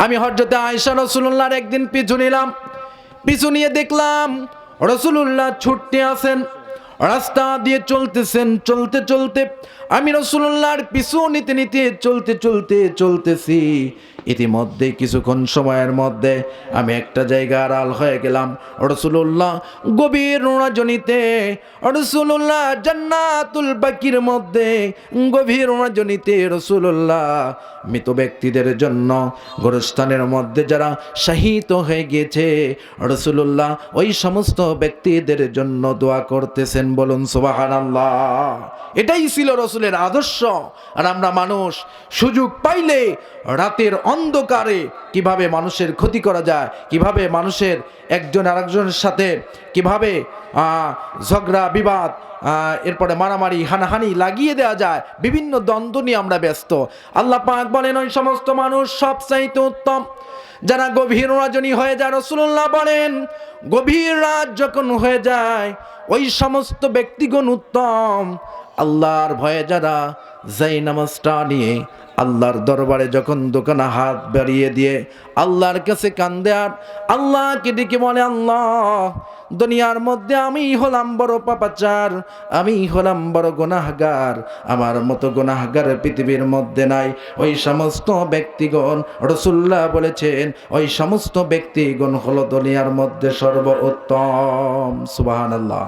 আমি হযরতে আয়েশা রাসূলুল্লাহর একদিন পিছু নিলাম, পিছু নিয়ে দেখলাম রাসূলুল্লাহ ছুটতে আছেন, রাস্তা দিয়ে চলতেছেন। চলতে চলতে আমি রাসূলুল্লাহর পিছু নিতে নিতে চলতেছি। ইতিমধ্যে কিছুক্ষণ সময়ের মধ্যে আমি একটা জায়গায় আড়াল হয়ে গেলাম। রাসূলুল্লাহ গভীর রজনীতে, রাসূলুল্লাহ জান্নাতুল বাকির মধ্যে গভীর রজনীতে রাসূলুল্লাহ মৃত ব্যক্তিদের জন্য গোরস্থানের মধ্যে যারা শাহীদ হয়ে গিয়েছে রাসূলুল্লাহ ওই সমস্ত ব্যক্তিদের জন্য দোয়া করতেছেন। বলুন সুবহানাল্লাহ। এটাই ছিল রাসূলের আদর্শ। আর আমরা মানুষ সুযোগ পাইলে রাতের অন্ধকারে কিভাবে মানুষের ক্ষতি করা যায়, কিভাবে মানুষের একজন আরেকজনের সাথে কিভাবে ঝগড়া বিবাদ, এরপরে মারামারি হানাহানি লাগিয়ে দেওয়া যায়, বিভিন্ন দ্বন্দ্ব নিয়ে আমরা ব্যস্ত। আল্লাহ পাক বলেন ওই সমস্ত মানুষ সবচাইতে উত্তম যারা গভীর রজনী হয়ে যায়। রাসূলুল্লাহ বলেন গভীর রাত যখন হয়ে যায় ওই সমস্ত ব্যক্তিগণ উত্তম আল্লাহর ভয়ে যারা যাই নামাজটা নিয়ে আল্লাহর দরবারে যখন দোকানে হাত বাড়িয়ে দিয়ে আল্লাহর কাছে কান্দে আর আল্লাহকে ডেকে বলে, আল্লাহ দুনিয়ার মধ্যে আমি হলাম বড় পাপাচার, আমি হলাম বড় গুনাহগার, আমার মতো গুনাহগার পৃথিবীর মধ্যে নাই। ওই সমস্ত ব্যক্তিগণ রাসূলুল্লাহ বলেছেন ওই সমস্ত ব্যক্তিগণ হলো দুনিয়ার মধ্যে সর্বোত্তম। সুবহানাল্লাহ।